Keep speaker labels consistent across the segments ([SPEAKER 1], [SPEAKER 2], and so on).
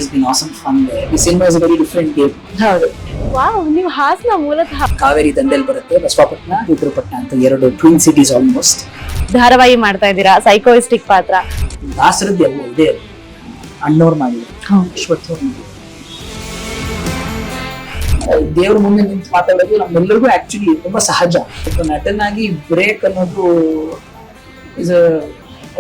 [SPEAKER 1] has been awesome fun there. The cinema is a very different game.
[SPEAKER 2] ಹೌದು. Wow, ನೀವು ಹಾಸನ ಮೂಲತಃ.
[SPEAKER 1] ಕಾವೇರಿ ದಂಡೆಲ್ ಬರುತ್ತೆ, ಬಸವಾಪಟ್ಟಣ, ರುದ್ರಪಟ್ಟಣ ಅಂತ ಎರಡು ಟ್ವಿನ್ ಸಿಟೀಸ್ ಆಲ್ಮೋಸ್ಟ್.
[SPEAKER 2] ಧಾರಾವಾಹಿ ಮಾಡ್ತಾ ಇದ್ದೀರಾ, ಸೈಕೋಯಿಸ್ಟಿಕ್ ಪಾತ್ರ.
[SPEAKER 1] ದಾಸರದ್ದು ಎಲ್ಲ ಇದೆ, ಅಣ್ಣವ್ರು ಮಾಡಿದ್ರು, ಅಶ್ವತ್ಥವ್ರು ಮಾಡಿದ್ರು. ದೇವ್ರ ಮುಂದೆ ನಿಂತು ಮಾತಾಡೋದು ನಮ್ಮೆಲ್ಲರಿಗೂ ಆಕ್ಚುಲಿ ತುಂಬಾ ಸಹಜ. ನಟನಾಗಿ ಬ್ರೇಕ್ ಅನ್ನೋದು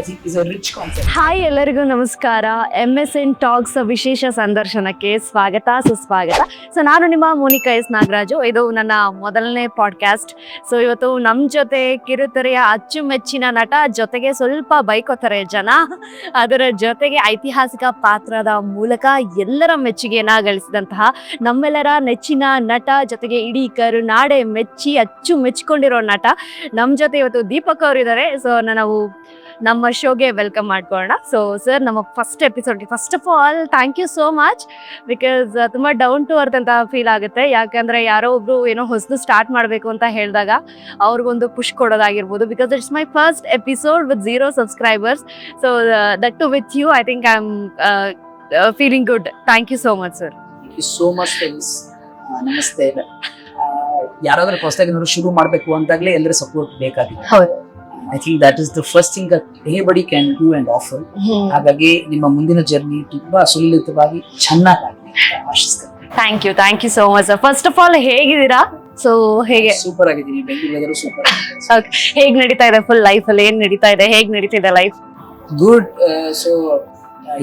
[SPEAKER 1] is a rich concept.
[SPEAKER 2] Hi, ಎಲ್ಲರಿಗೂ ನಮಸ್ಕಾರ. MSN ಟಾಕ್ಸ್ ವಿಶೇಷ ಸಂದರ್ಶನಕ್ಕೆ ಸ್ವಾಗತ, ಸುಸ್ವಾಗತ. ಸೊ ನಾನು ನಿಮ್ಮ ಮೋನಿಕಾ ಎಸ್ ನಾಗರಾಜು. ಇದು ನನ್ನ ಮೊದಲನೇ ಪಾಡ್ಕಾಸ್ಟ್. ಸೊ ಇವತ್ತು ನಮ್ಮ ಜೊತೆ ಕಿರುತೆರೆಯ ಅಚ್ಚುಮೆಚ್ಚಿನ ನಟ, ಜೊತೆಗೆ ಸ್ವಲ್ಪ ಬೈಕೋತಾರೆ ಜನ, ಅದರ ಜೊತೆಗೆ ಐತಿಹಾಸಿಕ ಪಾತ್ರದ ಮೂಲಕ ಎಲ್ಲರ ಮೆಚ್ಚುಗೆಯನ್ನ ಗಳಿಸಿದಂತಹ ನಮ್ಮೆಲ್ಲರ ನೆಚ್ಚಿನ ನಟ, ಜೊತೆಗೆ ಇಡೀ ಕರುನಾಡೆ ಮೆಚ್ಚಿ ಮೆಚ್ಚಿಕೊಂಡಿರೋ ನಟ ನಮ್ಮ ಜೊತೆ ಇವತ್ತು ದೀಪಕ್ ಅವರು ಇದ್ದಾರೆ. ಸೊ ನಾವು ನಮ್ಮ ಶೋಗೆ ವೆಲ್ಕಮ್ ಮಾಡ್ಕೊಳ್ಳೋಣ. ಸೊ ಸರ್, ನಮ್ಮ ಫಸ್ಟ್ ಎಪಿಸೋಡ್ಗೆ first of all thank you so much. Because ತುಂಬ ಡೌನ್ ಟು ಅರ್ತ್ ಅಂತ ಫೀಲ್ ಆಗುತ್ತೆ. ಯಾಕಂದರೆ ಯಾರೋ ಒಬ್ರು ಏನೋ ಹೊಸದು ಸ್ಟಾರ್ಟ್ ಮಾಡಬೇಕು ಅಂತ ಹೇಳಿದಾಗ ಅವ್ರಿಗೊಂದು ಪುಷ್ ಕೊಡೋದಾಗಿರ್ಬೋದು. Because it's my first episode with 0 subscribers. So that to with you, I think I am feeling good. Thank you so much sir.
[SPEAKER 1] Thank you so much friends. ನಮಸ್ತೆ. ಯಾರಾದ್ರೂ ಹೊಸದಾಗಿ ಏನಾದ್ರು ಶುರು ಮಾಡಬೇಕು ಅಂತಾಗಲೇ ಎಲ್ಲರ ಸಪೋರ್ಟ್ ಬೇಕಾಗಿದೆ.
[SPEAKER 2] ಹೌದು.
[SPEAKER 1] I think that is the first thing that anybody can do and offer. ಹಾಗಾಗಿ ನಿಮ್ಮ ಮುಂದಿನ ಜರ್ನಿ ತುಂಬಾ ಸುಲಲಿತವಾಗಿ ಚೆನ್ನಾಗಿ ಆಶಿಸ್ತೇನೆ.
[SPEAKER 2] Thank you so much sir. First of all ಹೇಗಿದ್ದೀರಾ? ಸೊ ಹೇಗೆ?
[SPEAKER 1] ಸೂಪರ್ ಆಗಿದ್ದೀನಿ. ಬೆಂಗಳೂರು ಸೂಪರ್.
[SPEAKER 2] ಹೇಗ್ ನಡೀತಾ ಇದೆ ಫುಲ್ ಲೈಫ್ ಅಲ್ಲಿ? ಏನ್ ನಡೀತಾ ಇದೆ, ಹೇಗ್ ನಡೀತಿದೆ ಲೈಫ್?
[SPEAKER 1] ಗುಡ್. ಸೊ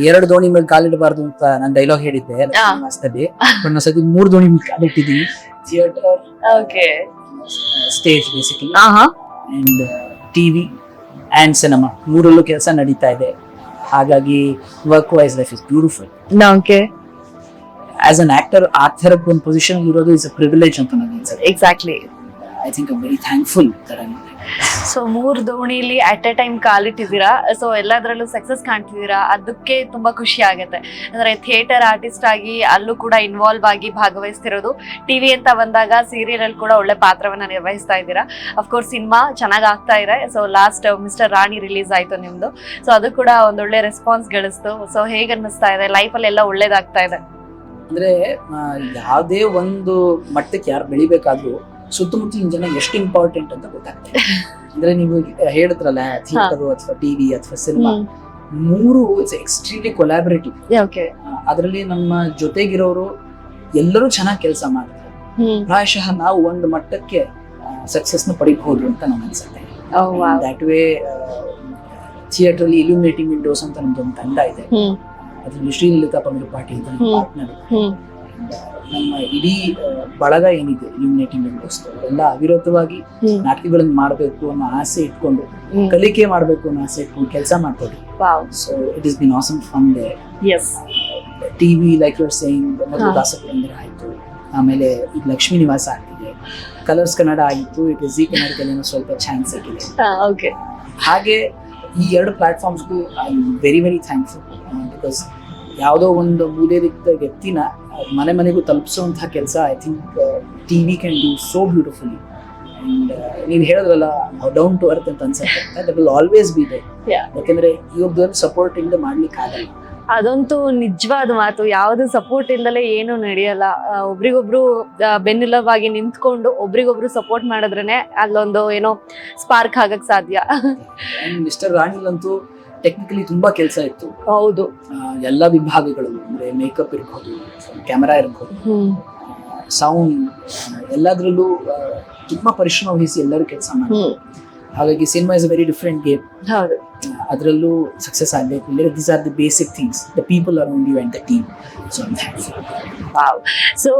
[SPEAKER 1] 2 ದೋಣಿ ಮೇಲೆ ಕಾಲಿಡಬಾರ್ದು ಅಂತ ನಾನು ಡೈಲಾಗ್ ಹೇಳಿದ್ದೆ ಮಾಸ್ತಲ್ಲಿ. ಒಂದ್ಸತಿ 3 ದೋಣಿ ಮೇಲೆ ಕಾಲಿಟ್ಟಿದ್ದೀನಿ. Theatre, stage basically, and TV and cinema ಮೂರಲ್ಲೂ ಕೆಲಸ ನಡೀತಾ ಇದೆ. ಹಾಗಾಗಿ work wise life is beautiful. As an actor ಆ ಥರದ ಒಂದು ಪೊಸಿಷನ್ ಇರೋದು ಇಸ್ ಅ ಪ್ರಿವಿಲೇಜ್ ಅಂತ ನನಗೆ ಅನ್ಸುತ್ತೆ.
[SPEAKER 2] Exactly.
[SPEAKER 1] I think I very thankful that I.
[SPEAKER 2] So 3 ದೋಣಿಲಿ ಅಟ್ ಎ ಟೈಮ್ ಕಾಲಿಟ್ಟಿದ್ದೀರಾ. ಸೊ ಎಲ್ಲದರಲ್ಲೂ ಸಕ್ಸಸ್ ಕಾಣ್ತಿದ್ದೀರಾ, ಅದಕ್ಕೆ ತುಂಬಾ ಖುಷಿ ಆಗುತ್ತೆ. ಅಂದ್ರೆ ಥಿಯೇಟರ್ ಆರ್ಟಿಸ್ಟ್ ಆಗಿ ಅಲ್ಲೂ ಕೂಡ ಇನ್ವಾಲ್ವ್ ಆಗಿ ಭಾಗವಹಿಸ್ತಿರೋದು, ಟಿವಿ ಅಂತ ಬಂದಾಗ ಸೀರಿಯಲ್ ಅಲ್ಲಿ ಕೂಡ ಒಳ್ಳೆ ಪಾತ್ರವನ್ನ ನಿರ್ವಹಿಸ್ತಾ ಇದ್ದೀರಾ. ಅಫ್ಕೋರ್ಸ್ ಸಿನಿಮಾ ಚೆನ್ನಾಗಿ ಆಗ್ತಾ ಇದೆ. ಸೊ ಲಾಸ್ಟ್ ಮಿಸ್ಟರ್ ರಾಣಿ ರಿಲೀಸ್ ಆಯ್ತು ನಿಮ್ದು. ಸೊ ಅದು ಕೂಡ ಒಂದೊಳ್ಳೆ ರೆಸ್ಪಾನ್ಸ್ ಗಳಿಸ್ತು. ಸೊ ಹೇಗೆ ಅನ್ನಿಸ್ತಾ ಇದೆ? ಲೈಫಲ್ಲಿ ಎಲ್ಲ ಒಳ್ಳೇದಾಗ್ತಾ ಇದೆ?
[SPEAKER 1] ಅಂದ್ರೆ ಯಾವುದೇ ಒಂದು ಮಟ್ಟಕ್ಕೆ ಯಾರು ಬೆಳಿಬೇಕಾದ್ರೂ ಸುತ್ತಮುತ್ತಲಿನ ಜನ ಎಷ್ಟು ಇಂಪಾರ್ಟೆಂಟ್ ಅಂತ ಗೊತ್ತಾಗ್ತದೆ. ಅಂದ್ರೆ ನೀವು ಹೇಳಿದ್ರಲ್ಲ, ಥಿಯೇಟರ್ ಅಥವಾ ಟಿವಿ ಅಥವಾ ಸಿನಿಮಾ ಮೂರು ಇಟ್ಸ್ ಎಕ್ಸ್ಟ್ರೀಮ್ಲಿ ಕೊಲಾಬರೇಟಿವ್. ಅದರಲ್ಲಿ ನಮ್ಮ ಜೊತೆಗಿರೋರು ಎಲ್ಲರೂ ಚೆನ್ನಾಗಿ ಕೆಲಸ ಮಾಡ್ತಾರೆ. ಪ್ರಾಯಶಃ ನಾವು ಒಂದು ಮಟ್ಟಕ್ಕೆ ಸಕ್ಸಸ್ ನ ಪಡಿಬಹುದು ಅಂತ ನಮ್ಗೆ ಅನ್ಸುತ್ತೆ. ದಟ್ ವೇ ಥಿಯೇಟರ್ ಅಲ್ಲಿ ಇಲ್ಯುಮಿನೇಟಿಂಗ್ ವಿಂಡೋಸ್ ಅಂತ ನಮ್ದೊಂದು ತಂಡ ಇದೆ. ಅದ್ರಲ್ಲಿ ಶ್ರೀಲಲಿತಾ ಪಂಗಪಾಟಿ ಅಂತ ಪಾರ್ಟ್ನರ್. ನಮ್ಮ ಇಡೀ ಬಳಗ ಏನಿದೆ ಇಲ್ಯುಮಿನೇಟಿಂಗ್ ವಿಂಡೋಸ್ ಎಲ್ಲ ಅವಿರತವಾಗಿ ನಾಟಕಗಳನ್ನು ಮಾಡಬೇಕು ಅನ್ನೋ ಆಸೆ ಇಟ್ಕೊಂಡು, ಕಲಿಕೆ ಮಾಡಬೇಕು ಅನ್ನೋ ಆಸೆ ಇಟ್ಕೊಂಡು ಕೆಲಸ ಮಾಡ್ತೀವಿ. So it is been awesome fun day. TV like you are saying, ಮೊದಲು ದಾಸಪುರಂದರ ಆಯ್ತು, ಆಮೇಲೆ ಈಗ ಲಕ್ಷ್ಮೀ ನಿವಾಸ ಆಗ್ತಿದೆ, ಕಲರ್ಸ್ ಕನ್ನಡ ಆಗಿತ್ತು, ಈಗ ಜಿ ಕನ್ನಡದಲ್ಲಿ ಸ್ವಲ್ಪ ಚಾನ್ಸ್ ಸಿಕ್ಕಿದೆ. ಹಾಗೆ ಈ 2 ಪ್ಲಾಟ್ಫಾರ್ಮ್ಸ್ಗೂ I am very very thankful. Because ಯಾವುದೋ ಒಂದು ಮೂಲೆಯಲ್ಲಿದ್ದ ವ್ಯಕ್ತಿನ ಮನೆ ಮನೆಗೂ ತಲುಪಿಸುವಂತಹ ಕೆಲಸ I think TV can do so beautifully. And ನೀವು ಹೇಳಿದ್ರಲ್ಲ ಡೌನ್ ಟು ಅರ್ತ್ ಅಂತ ಅನ್ಸುತ್ತೆ, that will always be there. ಯಾಕಂದ್ರೆ ಇವೊಬ್ಬರು ಸಪೋರ್ಟ್ ಇಲ್ಲದೆ ಮಾಡ್ಲಿಕ್ಕೆ ಆಗಲ್ಲ.
[SPEAKER 2] ಅದಂತೂ ನಿಜವಾದ ಮಾತು. ಯಾವ್ದು ಸಪೋರ್ಟ್ ಇಲ್ಲದಲೇ ಏನು ನಡೆಯಲ್ಲ. ಒಬ್ರಿಗೊಬ್ರು ಬೆನ್ನೆಲುಬಾಗಿ ನಿಂತ್ಕೊಂಡು ಒಬ್ರಿಗೊಬ್ರು ಸಪೋರ್ಟ್ ಮಾಡಿದ್ರೇನೆ ಅಲ್ಲೊಂದು ಏನೋ ಸ್ಪಾರ್ಕ್ ಆಗಕ್ ಸಾಧ್ಯ.
[SPEAKER 1] ಮಿಸ್ಟರ್ ರಾಣಿಲಂತೂ ಟೆಕ್ನಿಕಲಿ ತುಂಬಾ ಕೆಲಸ ಇತ್ತು.
[SPEAKER 2] ಹೌದು.
[SPEAKER 1] ಎಲ್ಲ ವಿಭಾಗಗಳು, ಅಂದ್ರೆ ಮೇಕಪ್ ಇರ್ಬೋದು, ಕ್ಯಾಮರಾ ಇರ್ಬೋದು, ಸೌಂಡ್, ಎಲ್ಲದ್ರಲ್ಲೂ ತುಂಬಾ ಪರಿಶ್ರಮ ವಹಿಸಿ ಎಲ್ಲರೂ ಕೆಲಸ ಮಾಡ್ತಾರೆ. ಹಾಗಾಗಿ cinema is a very different game. ಅದರಲ್ಲೂ ಸಕ್ಸಸ್ ಆಗಬೇಕು. These are the basic things, the people around you and the team.
[SPEAKER 2] So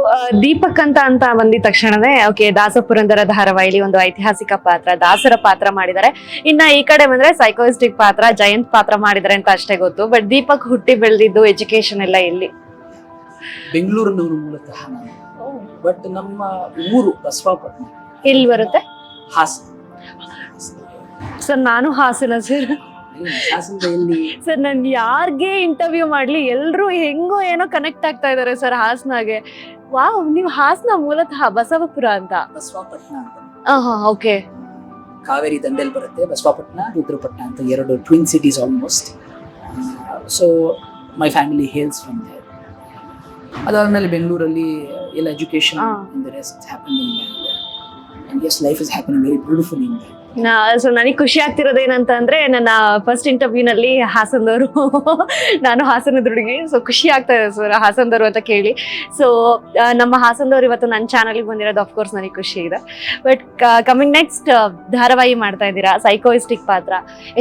[SPEAKER 2] Deepak ಅಂತ ಬಂದಿದ ತಕ್ಷಣವೇ ದಾಸಪುರಂದರ ಧಾರಾವಾಹಿಲಿ ಒಂದು ಐತಿಹಾಸಿಕ ಪಾತ್ರ, ದಾಸರ ಪಾತ್ರ ಮಾಡಿದ್ದಾರೆ. ಇನ್ನ ಈ ಕಡೆ ಬಂದ್ರೆ ಸೈಕೋಯಿಸ್ಟಿಕ್ ಪಾತ್ರ, ಜಯಂತ್ ಪಾತ್ರ ಮಾಡಿದ್ದಾರೆ ಅಂತ ಅಷ್ಟೇ ಗೊತ್ತು. ಬಟ್ ದೀಪಕ್ ಹುಟ್ಟಿ ಬೆಳೆದಿದ್ದು, ಎಜುಕೇಶನ್ ಎಲ್ಲ ಎಲ್ಲಿ?
[SPEAKER 1] ಬೆಂಗಳೂರಿನವರು ಮೂಲತಃ ನಾನು. ಬಟ್ ನಮ್ಮ ಊರು ಬಸವಾಪಟ್ಟಣ.
[SPEAKER 2] ಎಲ್ಲಿ ಬರುತ್ತೆ?
[SPEAKER 1] ಹಾಸನ.
[SPEAKER 2] ಸರ್ ನಾನು ಹಾಸನ ಸರ್. ಸರ್ ನಾನು ಯಾರಿಗೆ ಇಂಟರ್ವ್ಯೂ ಮಾಡ್ಲಿ ಎಲ್ರು ಹೆಂಗೋ ಏನೋ ಕನೆಕ್ಟ್ ಆಗ್ತಾ ಇದಾರೆ ಸರ್ ಹಾಸನಾಗೆ. ವಾವ್, ನೀವು ಹಾಸನ ಮೂಲತಃ ಬಸವಪುರ ಅಂತ?
[SPEAKER 1] ಬಸವಾಪಟ್ಟಣ ಅಂತ.
[SPEAKER 2] ಓಕೆ.
[SPEAKER 1] ಕಾವೇರಿ ದಂಡೆಲ್ ಬರುತ್ತೆ, ಬಸವಾಪಟ್ಟಣ, ರುದ್ರಪಟ್ಟಣ ಅಂತ ಎರಡು twin cities almost. So my family hails from there. ಅದಾದ್ಮೇಲೆ ಬೆಂಗಳೂರಲ್ಲಿ ಎಲ್ಲ ಎಜುಕೇಶನ್
[SPEAKER 2] ಹಾ.
[SPEAKER 1] Life is happening very beautiful in
[SPEAKER 2] so ನನಗೆ ಖುಷಿ ಆಗ್ತಿರೋದು ಏನಂತಂದ್ರೆ ನನ್ನ ಫಸ್ಟ್ ಇಂಟರ್ವ್ಯೂನಲ್ಲಿ ಹಾಸನದವರು ನಾನು ಹಾಸನದ ಹುಡುಗಿ. ಸೊ ಖುಷಿ ಆಗ್ತಾ ಇದೆ ಸರ್ ಹಾಸನದವರು ಅಂತ ಕೇಳಿ. ಸೊ ನಮ್ಮ ಹಾಸನದವ್ರು ಇವತ್ತು ನನ್ನ ಚಾನಲ್ಗೆ ಬಂದಿರೋದು ಅಫ್ಕೋರ್ಸ್ ನನಗೆ ಖುಷಿ ಇದೆ. ಬಟ್ ಕಮಿಂಗ್ ನೆಕ್ಸ್ಟ್, ಧಾರಾವಾಹಿ ಮಾಡ್ತಾ ಇದ್ದೀರಾ, ಸೈಕೋಯಿಸ್ಟಿಕ್ ಪಾತ್ರ.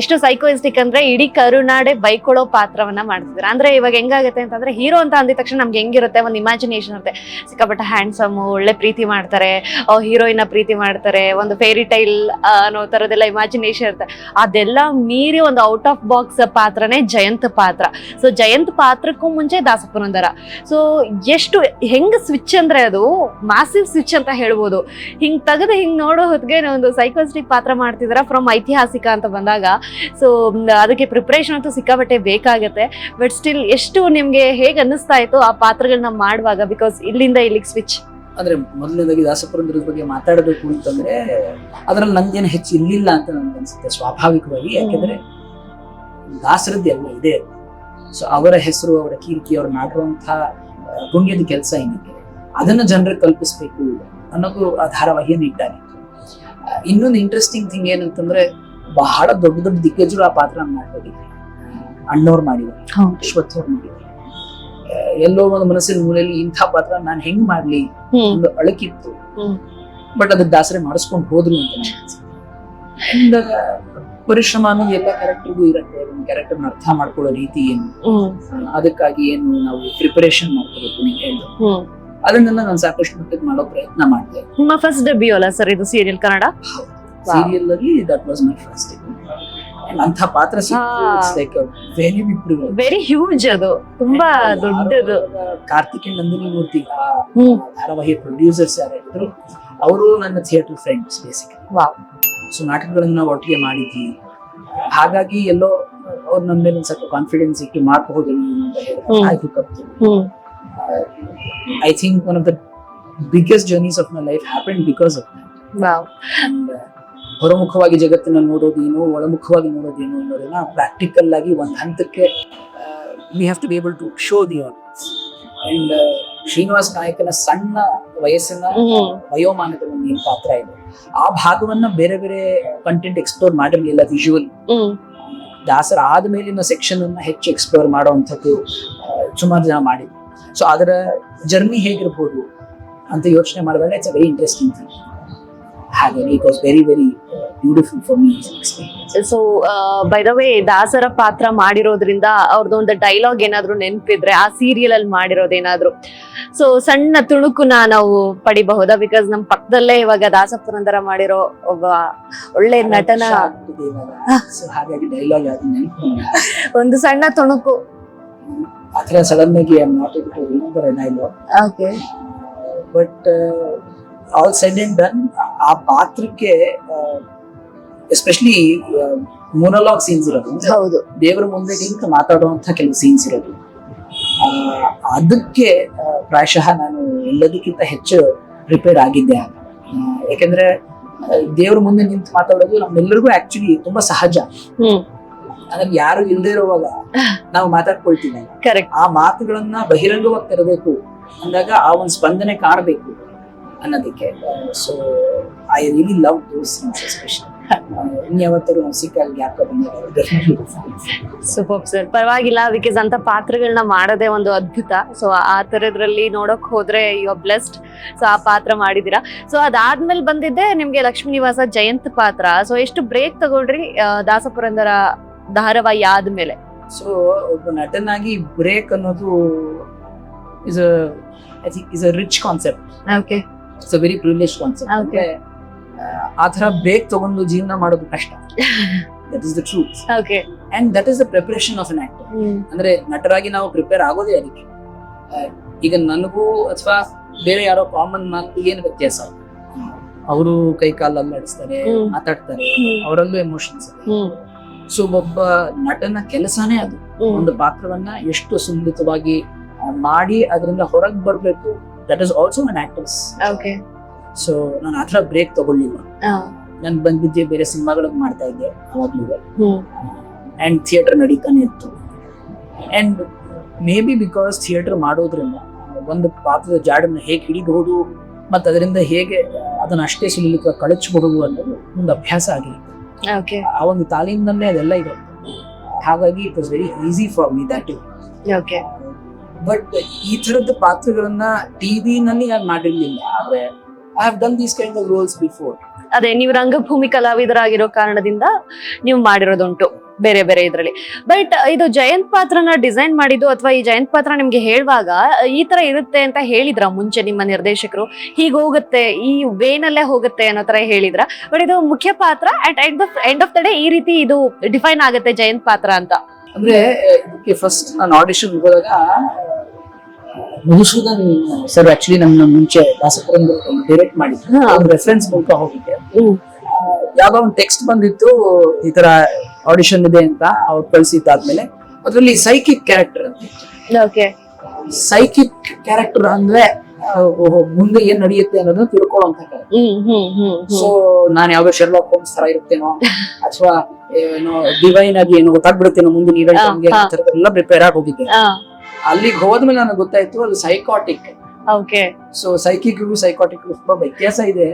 [SPEAKER 2] ಎಷ್ಟು ಸೈಕೋಯಿಸ್ಟಿಕ್ ಅಂದ್ರೆ ಇಡೀ ಕರುನಾಡೆ ಬೈಕೊಳ್ಳೋ ಪಾತ್ರವನ್ನ ಮಾಡ್ತಿದ್ದೀರಾ. ಅಂದ್ರೆ ಇವಾಗ ಹೆಂಗಾಗುತ್ತೆ ಅಂತಂದ್ರೆ ಹೀರೋ ಅಂತ ಅಂದಿದ ತಕ್ಷಣ ನಮ್ಗೆ ಹೆಂಗಿರುತ್ತೆ, ಒಂದು ಇಮ್ಯಾಜಿನೇಷನ್ ಇರುತ್ತೆ, ಸಿಕ್ಕಾಪಟ್ಟೆ ಹ್ಯಾಂಡ್ಸಮ್, ಒಳ್ಳೆ ಪ್ರೀತಿ ಮಾಡ್ತಾರೆ, ಹೀರೋಯಿನ್ ಪ್ರೀತಿ ಮಾಡ್ತಾರೆ, ಒಂದು ಫೇರಿ ಟೈಲ್ ಅನ್ನೋ ತರದೆಲ್ಲ ಇಮ್ಯಾಜಿನೇಷನ್ ಇರುತ್ತೆ. ಅದೆಲ್ಲ ಮೀರಿ ಒಂದು ಔಟ್ ಆಫ್ ಬಾಕ್ಸ್ ಪಾತ್ರನೇ ಜಯಂತ್ ಪಾತ್ರ. ಸೊ ಜಯಂತ್ ಪಾತ್ರಕ್ಕೂ ಮುಂಚೆ ದಾಸಪುರಂದರ. ಸೊ ಎಷ್ಟು ಹೆಂಗ್ ಸ್ವಿಚ್ ಅಂದ್ರೆ ಅದು ಮ್ಯಾಸಿವ್ ಸ್ವಿಚ್ ಅಂತ ಹೇಳ್ಬೋದು. ಹಿಂಗ್ ತೆಗೆದು ಹಿಂಗ್ ನೋಡೋ ಹೊತ್ತಿಗೆ ಒಂದು ಸೈಕೋಸ್ಟಿಕ್ ಪಾತ್ರ ಮಾಡ್ತಿದಾರ ಫ್ರಮ್ ಐತಿಹಾಸಿಕ ಅಂತ ಬಂದಾಗ. ಸೊ ಅದಕ್ಕೆ ಪ್ರಿಪರೇಷನ್ ಅಂತೂ ಸಿಕ್ಕಾಪಟ್ಟೆ ಬೇಕಾಗತ್ತೆ. ಬಟ್ ಸ್ಟಿಲ್ ಎಷ್ಟು ನಿಮ್ಗೆ ಹೇಗೆ ಅನ್ನಿಸ್ತಾ ಇತ್ತು ಆ ಪಾತ್ರಗಳನ್ನ ಮಾಡುವಾಗ, ಬಿಕಾಸ್ ಇಲ್ಲಿಂದ ಇಲ್ಲಿಗೆ ಸ್ವಿಚ್?
[SPEAKER 1] ಅಂದ್ರೆ ಮೊದಲನೇದಾಗಿ ದಾಸಪುರಂದ್ರದ ಬಗ್ಗೆ ಮಾತಾಡಬೇಕು ಅಂತಂದ್ರೆ ಅದ್ರಲ್ಲಿ ನಂದೇನು ಹೆಚ್ಚು ಇರ್ಲಿಲ್ಲ ಅಂತ ನನ್ಗೆ ಅನ್ಸುತ್ತೆ ಸ್ವಾಭಾವಿಕವಾಗಿ. ಯಾಕೆಂದ್ರೆ ದಾಸರದ್ದು ಎಲ್ಲ ಇದೆ. ಸೊ ಅವರ ಹೆಸರು, ಅವರ ಕೀರ್ತಿ, ಅವ್ರು ಮಾಡಿರುವಂತಹ ಪುಣ್ಯದ ಕೆಲಸ ಏನಿದೆ ಅದನ್ನ ಜನರಿಗೆ ಕಲ್ಪಿಸ್ಬೇಕು ಅನ್ನೋದು ಆ ಧಾರಾವಾಹಿಯನ್ನು ಇಟ್ಟಾರೆ. ಇನ್ನೊಂದು ಇಂಟ್ರೆಸ್ಟಿಂಗ್ ಥಿಂಗ್ ಏನಂತಂದ್ರೆ ಬಹಳ ದೊಡ್ಡ ದೊಡ್ಡ ದಿಗ್ಗಜರು ಆ ಪಾತ್ರ ಮಾಡ್ಕೊಂಡಿದ್ದಾರೆ. ಅಣ್ಣವ್ರು ಮಾಡಿದ್ದಾರೆ, ಅಶ್ವಥ್ ಅವ್ರು ಮಾಡಿದ್ದಾರೆ. ಎಲ್ಲೋ ಒಂದು ಮನಸ್ಸಿನ ಮೂಲೆಯಲ್ಲಿ ಇಂಥ ಪಾತ್ರ ನಾನು ಹೆಂಗ್ ಮಾಡ್ಲಿ ಒಂದು ಅಳಕಿತ್ತು. ಬಟ್ ಅದಕ್ಕೆ ದಾಸರೇ ಮಾಡಿಸ್ಕೊಂಡು ಹೋದ್ರು ಅಂತ ನನಗೆ ಅನ್ಸುತ್ತೆ. ಪರಿಶ್ರಮ ಅನ್ನೋದು ಎಲ್ಲ ಕ್ಯಾರೆಕ್ಟರ್ಗೂ ಇರುತ್ತೆ. ಒಂದು ಕ್ಯಾರೆಕ್ಟರ್ನ ಅರ್ಥ ಮಾಡ್ಕೊಳ್ಳೋ ರೀತಿ ಏನು, ಅದಕ್ಕಾಗಿ ಏನು ನಾವು ಪ್ರಿಪರೇಷನ್ ಮಾಡ್ಕೋಬೇಕು ಹೇಳಿ, ಅದನ್ನೆಲ್ಲ ನಾನು ಸಾಕಷ್ಟು ಮಟ್ಟಿಗೆ ಮಾಡೋ ಪ್ರಯತ್ನ ಮಾಡಿದೆ.
[SPEAKER 2] ನಿಮ್ಮ ಫಸ್ಟ್ ಡೆಬ್ಯೂ ಅಲ್ಲ ಸರ್ ಇದು ಸೀರಿಯಲ್ ಕನ್ನಡ?
[SPEAKER 1] ಸೀರಿಯಲ್ ಅಲ್ಲಿ ದಟ್ ವಾಸ್ ಮೈ ಫಸ್ಟ್. ಅಂತ ಪಾತ್ರ ವೆರಿ ಬಿಗ್,
[SPEAKER 2] ವೆರಿ ಹ್ಯೂಜ್, ಅದು ತುಂಬಾ ದೊಡ್ಡದು.
[SPEAKER 1] ಕಾರ್ತಿಕ್ ನಂದಿನಿ ಮೂರ್ತಿ ಧಾರಾವಾಹಿ ಪ್ರೊಡ್ಯೂಸರ್ಸ್ ಯಾರಿದ್ರು ಅವರು ನನ್ನ ಥಿಯೇಟರ್ ಫ್ರೆಂಡ್ಸ್ ಬೇಸಿಕಲಿ. ಸೊ ನಾಟಕಗಳನ್ನ ನಾವು ಒಟ್ಟಿಗೆ ಮಾಡಿದ್ವಿ. ಹಾಗಾಗಿ ಎಲ್ಲೋ ಅವ್ರು ನನ್ನ ಮೇಲೆ ಒಂದು ಸ್ವಲ್ಪ ಕಾನ್ಫಿಡೆನ್ಸ್ ಇಟ್ಟು ಮಾಡಬಹುದು ಅಂತ ಹೇಳಿ I think one of the biggest journeys of my life happened because of that. ಹೊರಮುಖವಾಗಿ ಜಗತ್ತನ್ನ ನೋಡೋದೇನು, ಒಳಮುಖವಾಗಿ ನೋಡೋದೇನು ಅನ್ನೋದನ್ನ ಪ್ರಾಕ್ಟಿಕಲ್ ಆಗಿ ಒಂದು ಹಂತಕ್ಕೆ we have to be able to show the audience. And Srinivas ನಾಯಕನ ಸಣ್ಣ ವಯಸ್ಸಿನ ವಯೋಮಾನದ ಒಂದು ಏನ್ ಪಾತ್ರ ಇದೆ ಆ ಭಾಗವನ್ನ ಬೇರೆ ಬೇರೆ ಕಂಟೆಂಟ್ ಎಕ್ಸ್ಪ್ಲೋರ್ ಮಾಡಿರ್ಲಿಲ್ಲ ವಿಜುವಲ್. ದಾಸರ ಆದ್ಮೇಲಿನ ಸೆಕ್ಷನ್ ಅನ್ನ ಹೆಚ್ಚು ಎಕ್ಸ್ಪ್ಲೋರ್ ಮಾಡುವಂಥದ್ದು ಸುಮಾರು ಜನ ಮಾಡಿದ್ರು. ಸೊ ಅದರ ಜರ್ನಿ ಹೇಗಿರ್ಬೋದು ಅಂತ ಯೋಚನೆ ಮಾಡಿದಾಗ it's a very interesting thing. ಹಾಗಾಗಿ it was very very beautiful for me experience.
[SPEAKER 2] So by the way ದಾಸರ ಪಾತ್ರ ಮಾಡಿರೋದ್ರಿಂದ ಅವ್ರದ್ದೊಂದು ಡೈಲಾಗ್ ಏನಾದ್ರು ನೆನಪಿದ್ರೆ ಆ ಸೀರಿಯಲ್ ಅಲ್ಲಿ ಮಾಡಿರೋದೇನಾದ್ರು ಸೊ ಸಣ್ಣ ತುಣುಕುನ ನಾವು ಪಡಿಬಹುದಾ? ಬಿಕಾಸ್ ನಮ್ ಪಕ್ಕದಲ್ಲೇ ಇವಾಗ ದಾಸಪುರಂದರ ಮಾಡಿರೋ ಒಬ್ಬ ಒಳ್ಳೆ ನಟನ
[SPEAKER 1] ಹಾಗಾಗಿ ಡೈಲಾಗ್
[SPEAKER 2] ಒಂದು ಸಣ್ಣ ತುಣುಕು
[SPEAKER 1] ಆತರ ಸಡನ್ ಆಗಿ I am not able to remember a dialogue.
[SPEAKER 2] Okay,
[SPEAKER 1] but all said and done ಆ ಪಾತ್ರಕ್ಕೆ ಎಸ್ಪೆಷಲಿ ಮೊನೋಲಾಗ್ ಸೀನ್ಸ್ ಇರೋದು,
[SPEAKER 2] ಹೌದು,
[SPEAKER 1] ದೇವರ ಮುಂದೆ ನಿಂತು ಮಾತಾಡುವಂತ ಕೆಲವು ಸೀನ್ಸ್ ಇರೋದು, ಅದಕ್ಕೆ ಪ್ರಾಯಶಃ ನಾನು ಎಲ್ಲದಕ್ಕಿಂತ ಹೆಚ್ಚು ಪ್ರಿಪೇರ್ ಆಗಿದ್ದೆ. ಯಾಕೆಂದ್ರೆ ದೇವ್ರ ಮುಂದೆ ನಿಂತು ಮಾತಾಡೋದು ನಮ್ಮೆಲ್ಲರಿಗೂ ಆಕ್ಚುಲಿ ತುಂಬಾ ಸಹಜ. ಅಂದ್ರೆ ಯಾರು ಇಲ್ಲದೆ ಇರುವಾಗ ನಾವು ಮಾತಾಡ್ಕೊಳ್ತೀವಿ.
[SPEAKER 2] ಕರೆಕ್ಟ್.
[SPEAKER 1] ಆ ಮಾತುಗಳನ್ನ ಬಹಿರಂಗವಾಗಿ ತರಬೇಕು ಅಂದಾಗ ಆ ಒಂದು ಸ್ಪಂದನೆ ಕಾಣಬೇಕು ಅನ್ನೋದಕ್ಕೆ. So I really love those scenes especially. ಇನ್ಯಾವತ್ತೂ ಸಿಕ್ಕಾಗ ಗ್ಯಾಪ್
[SPEAKER 2] ಸೂಪರ್ ಸರ್. ಪರವಾಗಿಲ್ಲ, ಬಿಕಾಸ್ ಅಂತ ಪಾತ್ರಗಳನ್ನ ಮಾಡೋದೇ ಒಂದು ಅದ್ಭುತ. ಸೊ ಆ ತರದ್ರಲ್ಲಿ ನೋಡಕ್ ಹೋದ್ರೆ ಯು ಆರ್ ಬ್ಲೆಸ್ಡ್. ಸೊ ಆ ಪಾತ್ರ ಮಾಡಿದೀರಾ. ಸೊ ಅದಾದ್ಮೇಲೆ ಬಂದಿದ್ದೆ ನಿಮ್ಗೆ ಲಕ್ಷ್ಮೀ ನಿವಾಸ ಜಯಂತ್ ಪಾತ್ರ. ಸೊ ಎಷ್ಟು ಬ್ರೇಕ್ ತಗೊಳ್ರಿ ದಾಸಪುರಂದರ ಧಾರಾವಾಹಿ ಆದ್ಮೇಲೆ?
[SPEAKER 1] ಸೊ ಒಬ್ಬ ನಟನಾಗಿ ಬ್ರೇಕ್ ಅನ್ನೋದು is I think is a rich concept.
[SPEAKER 2] Okay,
[SPEAKER 1] it's a very privilege concept.
[SPEAKER 2] Okay,
[SPEAKER 1] ಆ ತರ ಬ್ರೇಕ್ ತಗೊಂಡು ಜೀವನ ಮಾಡೋದು ಕಷ್ಟ. That is the truth.
[SPEAKER 2] Okay,
[SPEAKER 1] and that is the preparation of an actor. ಅಂದ್ರೆ ನಟರಾಗಿ ನಾವು ಪ್ರಿಪೇರ್ ಆಗೋದೇ ಅದಕ್ಕೆ. ಈಗ ನನಗೂ ಅಥವಾ ಬೇರೆ ಯಾರೋ ಕಾಮನ್ ಮ್ಯಾನ್ಗೂ ಏನು ವ್ಯತ್ಯಾಸ? ಅವರು ಕೈ ಕಾಲು ಅಲ್ಲಾಡಿಸ್ತಾರೆ, ಮಾತಾಡ್ತಾರೆ, ಅವರಲ್ಲೂ ಎಮೋಷನ್ಸ್ ಇದೆ. ಸೊ ಒಬ್ಬ ನಟನ ಕೆಲಸನೇ ಅದು, ಒಂದು ಪಾತ್ರವನ್ನ ಎಷ್ಟು ಸುಂದರವಾಗಿ ಮಾಡಿ ಅದರಿಂದ ಹೊರಗೆ ಬರ್ಬೇಕು. That is also an actors.
[SPEAKER 2] Okay.
[SPEAKER 1] So ನಾನು ಆತರ ಬ್ರೇಕ್ ತಗೊಳ್ಳಿಲ್ಲ. ನಾನು ಬಂದಿದ್ದೆ ಬೇರೆ ಸಿನಿಮಾಗಳಿಗೆ ಮಾಡ್ತಾ ಇದ್ದೆ ಅವಾಗ್ಲೂ, ಅಂಡ್ ಥಿಯೇಟರ್ ನಡೀತಾನೆ ಇತ್ತು. And may be because theatre ಮಾಡೋದ್ರಿಂದ ಒಂದು ಪಾತ್ರದ ಜಾಡನ್ನು ಹೇಗೆ ಹಿಡಿಬಹುದು ಮತ್ತು ಅದರಿಂದ ಹೇಗೆ ಅದನ್ನ ಅಷ್ಟೇ ಸುಲಿಲಿಕ್ಕೆ ಕಳಚಬಹುದು ಅನ್ನೋದು ಒಂದು ಅಭ್ಯಾಸ ಆಗಿರುತ್ತೆ.
[SPEAKER 2] ಓಕೆ
[SPEAKER 1] ಆ ಒಂದು ತಾಲೀಮಿನಲ್ಲೇ ಅದೆಲ್ಲ ಇದೆ. ಹಾಗಾಗಿ it was very easy for me that.
[SPEAKER 2] Okay
[SPEAKER 1] but ಈ ತರದ ಪಾತ್ರಗಳನ್ನ ಟಿವಿನಲ್ಲಿ ನಾನು ಮಾಡಿರ್ಲಿಲ್ಲ. ಆದ್ರೆ I have done these kind of roles before.
[SPEAKER 2] ಅದೇ ನೀವು ರಂಗಭೂಮಿ ಕಲಾವಿದರಾಗಿರೋ ಕಾರಣದಿಂದ ನೀವು ಮಾಡಿರೋದುಂಟು ಬೇರೆ ಬೇರೆ ಇದ್ರಲ್ಲಿ. ಬಟ್ ಇದು ಜಯಂತ್ ಪಾತ್ರನ ಡಿಸೈನ್ ಮಾಡಿದ್ದು ಅಥವಾ ಈ ಜಯಂತ್ ಪಾತ್ರ ನಿಮ್ಗೆ ಹೇಳುವಾಗ ಈ ತರ ಇರುತ್ತೆ ಅಂತ ಹೇಳಿದ್ರ ಮುಂಚೆ ನಿಮ್ಮ ನಿರ್ದೇಶಕರು, ಹೀಗೆ ಹೋಗುತ್ತೆ ಈ ವೇನಲ್ಲೇ ಹೋಗುತ್ತೆ ಅನ್ನೋ ತರ ಹೇಳಿದ್ರ? ಬಟ್ ಇದು ಮುಖ್ಯ ಪಾತ್ರ at end of the day ಈ ರೀತಿ ಇದು ಡಿಫೈನ್ ಆಗುತ್ತೆ ಜಯಂತ್ ಪಾತ್ರ ಅಂತ.
[SPEAKER 1] ಅಂದ್ರೆ ಇದಕ್ಕೆ ಫಸ್ಟ್ ನಾನು ಆಡಿಷನ್ ಹೋದಾಗ ಮಧುಸೂದನ್ ಸರ್ ಆಕ್ಚುಲಿ ನಮ್ಮ ಮುಂಚೆ ದಾಸಪುರಂದಲ್ಲಿ ಡೈರೆಕ್ಟ್ ಮಾಡಿದ್ರು. ರೆಫರೆನ್ಸ್ ಮೂಲಕ ಹೋಗಿದ್ದೆ. ಯಾವ್ದೋ ಒಂದು ಟೆಕ್ಸ್ಟ್ ಬಂದಿತ್ತು, ಈ ತರ ಆಡಿಷನ್ ಇದೆ ಅಂತ ಅವ್ರು ಕಳ್ಸಿದ್ದಾದ್ಮೇಲೆ ಅದ್ರಲ್ಲಿ ಸೈಕಿಕ್ ಕ್ಯಾರೆಕ್ಟರ್ ಅಂತ.
[SPEAKER 2] ಓಕೆ
[SPEAKER 1] ಸೈಕಿಕ್ ಕ್ಯಾರೆಕ್ಟರ್ ಅಂದ್ರೆ ಮುಂದೆ ಏನ್ ನಡೆಯುತ್ತೆ ಅನ್ನೋದನ್ನ ತಿಳ್ಕೊಳ್ಳೋಂತ ಕ್ಯಾರೆಕ್ಟರ್. ಸೊ ನಾನು ಯಾವ್ದೋ ಶೆರ್ಲಾಕ್ ಹೋಮ್ಸ್ ತರ ಇರುತ್ತೇನೋ ಅಥವಾ ಏನೋ ಡಿವೈನ್ ಆಗಿ ಏನೋ ಗೊತ್ತಾಗ್ಬಿಡುತ್ತೇನೋ ಮುಂದೆ ನೀವೆಲ್ಲ ಪ್ರಿಪೇರ್ ಆಗಿ ಹೋಗಿದ್ದೆ. ಅಲ್ಲಿಗೆ ಹೋದ್ಮೇಲೆ ನನಗೆ ಗೊತ್ತಾಯ್ತು ಅದು psychotic.
[SPEAKER 2] Okay
[SPEAKER 1] so psychic psychotic ತುಂಬಾ ವ್ಯತ್ಯಾಸ ಇದೆ.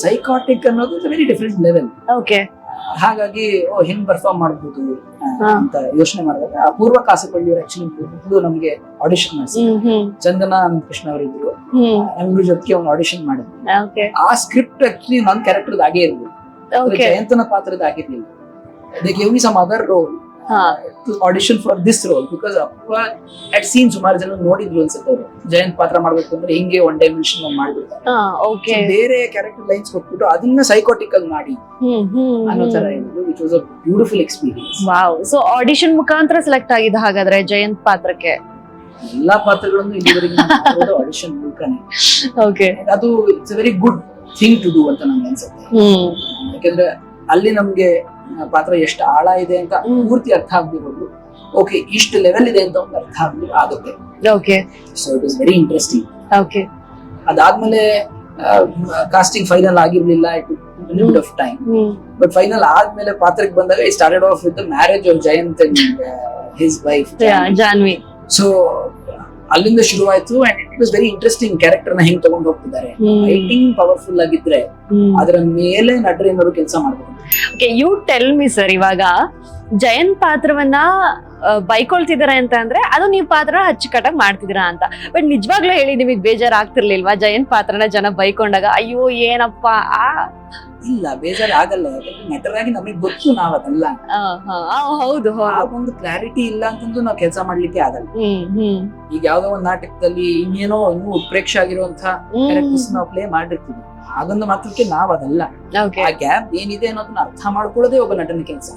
[SPEAKER 1] ಸೈಕಾಟಿಕ್ ಅನ್ನೋದು ವೆರಿ ಡಿಫ್ರೆಂಟ್ ಲೆವೆಲ್.
[SPEAKER 2] ಓಕೆ
[SPEAKER 1] ಹಾಗಾಗಿ ಹೆಂಗ್ ಪರ್ಫಾರ್ಮ್ ಮಾಡಬಹುದು ಅಂತ ಯೋಚನೆ ಮಾಡಿದಾಗ ಅಪೂರ್ವ ಕಾಸಪಳ್ಳಿ ಆಕ್ಚುಲಿ ನಮ್ಗೆ ಆಡಿಷನ್ ಮಾಡಿಸಿ, ಚಂದನ ಕೃಷ್ಣ ಅವರಿದ್ರು, ನಮ್ಗಳ ಜೊತೆಗೆ ಒಂದು ಆಡಿಷನ್ ಮಾಡಿದ್ವಿ. ಆ ಸ್ಕ್ರಿಪ್ಟ್ ಆಕ್ಚುಲಿ ನನ್ನ ಕ್ಯಾರೆಕ್ಟರ್ ಆಗೇ ಇರ್ಲಿಲ್ಲ, ಜಯಂತನ ಪಾತ್ರದ ಆಗಿರ್ಲಿಲ್ಲ. They gave me some other role to audition for this role because ಅಪ್ಪ had seen ಸುಮಾರು ಜನ ನೋಡಿದ್ರು ಅನ್ಸುತ್ತೆ ಅವರು ಜಯಂತ್ ಪಾತ್ರ ಮಾಡ್ಬೇಕು ಅಂದ್ರೆ ಹಿಂಗೆ ಒನ್ ಡೈಮೆನ್ಷನ್ ಮಾಡ್ಬಿಡ್ತಾರೆ. ಬೇರೆ ಕ್ಯಾರೆಕ್ಟರ್ ಲೈನ್ಸ್ ಕೊಟ್ಬಿಟ್ಟು ಅದನ್ನ ಸೈಕೋಟಿಕ್ ಆಗಿ ಮಾಡಿ ಅನ್ನೋ ತರ ಇದ್ರು. It was a beautiful experience.
[SPEAKER 2] Wow. So audition ಮುಖಾಂತರ ಸೆಲೆಕ್ಟ್ ಆಗಿದ್ದ ಹಾಗಾದ್ರೆ ಜಯಂತ್ ಪಾತ್ರಕ್ಕೆ?
[SPEAKER 1] ಎಲ್ಲಾ ಪಾತ್ರಗಳನ್ನು ಇಲ್ಲಿವರೆಗೆ ಆಡಿಷನ್ ಮೂಲಕನೇ.
[SPEAKER 2] ಓಕೆ,
[SPEAKER 1] ಅದು it's a very good thing to do ಅಂತ ನಂಗೆ ಅನ್ಸುತ್ತೆ. ಯಾಕಂದ್ರೆ ಅಲ್ಲಿ ನಮ್ಗೆ ಪಾತ್ರ ಎಷ್ಟು ಆಳ ಇದೆ ಅಂತ ಪೂರ್ತಿ ಅರ್ಥ ಆಗ್ದಿರೋದು, ಓಕೆ ಇಷ್ಟು ಲೆವೆಲ್ ಇದೆ ಅಂತ ಒಂದು ಅರ್ಥ ಆಗುತ್ತೆ.
[SPEAKER 2] Okay,
[SPEAKER 1] so it was very interesting.
[SPEAKER 2] Okay,
[SPEAKER 1] ಅದಾದ್ಮೇಲೆ ಕಾಸ್ಟಿಂಗ್ ಫೈನಲ್ ಆಗಿರ್ಲಿಲ್ಲ, it limit of time. But final ಆದ್ಮೇಲೆ ಪಾತ್ರಕ್ಕೆ ಬಂದಾಗ I started off with the marriage of Jayant and his wife Janvi. So ಅಲ್ಲಿಂದ ಶುರುವಾಯ್ತು and it was very interesting. Character ನ ಹೆಂಗ್ ತಗೊಂಡು ಹೋಗ್ತಿದ್ದಾರೆ, ರೈಟಿಂಗ್ ಪವರ್ಫುಲ್ ಆಗಿದ್ರೆ ಅದರ ಮೇಲೆ ನಟರೇನಾದ್ರು ಕೆಲಸ ಮಾಡ್ಬೋದು.
[SPEAKER 2] Okay, you tell me sir, ಇವಾಗ ಜಯಂತ್ ಪಾತ್ರವನ್ನ ಬೈಕೊಳ್ತಿದಾರೆ ಅಂತ ಅಂದ್ರೆ ಅದು ನೀವು ಪಾತ್ರ ಅಚ್ಚುಕಟ್ಟಾಗಿ ಮಾಡ್ತಿದ್ದೀರಾ ಅಂತ. ಬಟ್ ನಿಜವಾಗ್ಲೂ ಹೇಳಿ, ನಿಮಗೆ ಬೇಜಾರ್ ಆಗ್ತಿರ್ಲಿಲ್ವಾ ಜಯಂತ್ ಪಾತ್ರನ ಜನ ಬೈಕೊಂಡಾಗ? ಅಯ್ಯೋ ಏನಪ್ಪಾ.
[SPEAKER 1] ಇಲ್ಲ, ಬೇಜಾರ್ ಆಗಲ್ಲ. ನಟರಾಗಿ ನಮಗ್ ಗೊತ್ತು ನಾವ್ ಅದಲ್ಲ.
[SPEAKER 2] ಹೌದು,
[SPEAKER 1] ಒಂದು ಕ್ಲಾರಿಟಿ ಇಲ್ಲ ಅಂತಂದು ನಾವ್ ಕೆಲಸ ಮಾಡ್ಲಿಕ್ಕೆ ಆಗಲ್ಲ. ಈಗ ಯಾವ್ದೋ ಒಂದ್ ನಾಟಕದಲ್ಲಿ ಇನ್ನೇನೋ ಇನ್ನೂ ಉತ್ಪ್ರೇಕ್ಷೆ ಆಗಿರುವಂತಹ ಕ್ಯಾರೆಕ್ಟರ್ಸ್ ನಾವು ಪ್ಲೇ ಮಾಡಿರ್ತೀವಿ. ಅದೊಂದು ಮಾತ್ರಕ್ಕೆ ನಾವ್ ಅದಲ್ಲ. ಆ ಗ್ಯಾಪ್ ಏನಿದೆ ಅನ್ನೋದನ್ನ ಅರ್ಥ ಮಾಡ್ಕೊಳ್ಳೋದೇ ಒಬ್ಬ ನಟನ ಕೆಲಸ.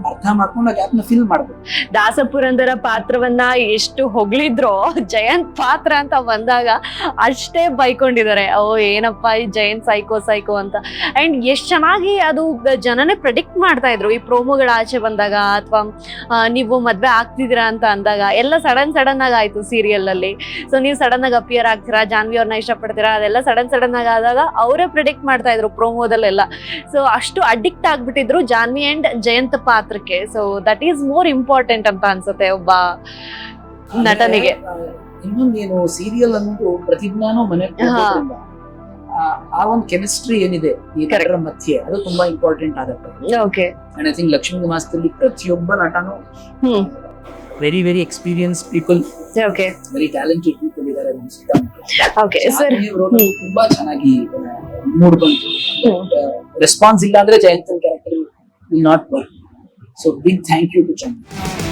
[SPEAKER 1] ಅರ್ಥ ಮಾಡ್ಕೊಂಡು ಆ ಗ್ಯಾಪ್ ನ ಫಿಲ್ ಮಾಡ್ಬೇಕು.
[SPEAKER 2] ದಾಸಪುರಂದರ ಪಾತ್ರವನ್ನ ಎಷ್ಟು ಹೊಗಳಿದ್ರೋ ಜಯಂತ್ ಪಾತ್ರ ಅಂತ ಬಂದಾಗ ಅಷ್ಟೇ ಬೈಕೊಂಡಿದ್ದಾರೆ. ಓ ಏನಪ್ಪಾ ಈ ಜಯಂತ್ ಸೈಕೋ ಅಂತ. ಅಂಡ್ ಎಷ್ಟ್ ಚೆನ್ನಾಗಿ ಅದು ಜನನೇ ಪ್ರೆಡಿಕ್ಟ್ ಮಾಡ್ತಾ ಇದ್ರು ಈ ಪ್ರೋಮೋಗಳ ಆಚೆ ಬಂದಾಗ, ಅಥವಾ ನೀವು ಮದ್ವೆ ಆಗ್ತಿದ್ದೀರಾ ಅಂತ ಅಂದಾಗ ಎಲ್ಲ ಸಡನ್ ಆಗಿ ಆಯ್ತು ಸೀರಿಯಲ್ ಅಲ್ಲಿ. ಸೊ ನೀವು ಸಡನ್ ಆಗಿ ಅಪಿಯರ್ ಆಗ್ತೀರಾ, ಜಾನ್ವಿ ಅವ್ರನ್ನ ಇಷ್ಟಪಡ್ತೀರಾ, ಅದೆಲ್ಲ ಸಡನ್ ಆಗಿ ಆದಾಗ ಅವರೇ ಪ್ರಿಡಿಕ್ಟ್ ಮಾಡ್ತಾ ಇದ್ರು ಪ್ರೋಮೋದಲ್ಲೆಲ್ಲ. ಸೊ ಅಷ್ಟು ಅಡಿಕ್ಟ್ ಆಗ್ಬಿಟ್ಟಿದ್ರು ಜಾನ್ವಿ ಅಂಡ್ ಜಯಂತ್ ಪಾತ್ರಕ್ಕೆ. So that is more important ಅಂತ ಅನ್ಸುತ್ತೆ ಒಬ್ಬ ನಟನಿಗೆ.
[SPEAKER 1] ಇನ್ನೊಂದೇನು, ಸೀರಿಯಲ್ ಅನ್ನೋದು ಪ್ರತಿಜ್ಞಾನೂ ಮನೆ ಆ ಒಂದು ಕೆಮಿಸ್ಟ್ರಿ ಏನಿದೆ ಈ ನಟರ ಮಧ್ಯೆ, ಅದು ತುಂಬಾ ಇಂಪಾರ್ಟೆಂಟ್ ಆಗುತ್ತೆ.
[SPEAKER 2] Okay,
[SPEAKER 1] and I think Lakshmi ನಿವಾಸದಲ್ಲಿ ಪ್ರತಿಯೊಬ್ಬ ನಟನು very very experience people, very talented people ಇದ್ದಾರೆ.
[SPEAKER 2] ಓಕೆ ಸರ್,
[SPEAKER 1] ತುಂಬಾ ಚೆನ್ನಾಗಿ ಮೂಡ್ ಬಂತು. ರೆಸ್ಪಾನ್ಸ್ ಇಲ್ಲ ಅಂದ್ರೆ ಜಯಂತನ್ character will not work. So big thank you to Chandra.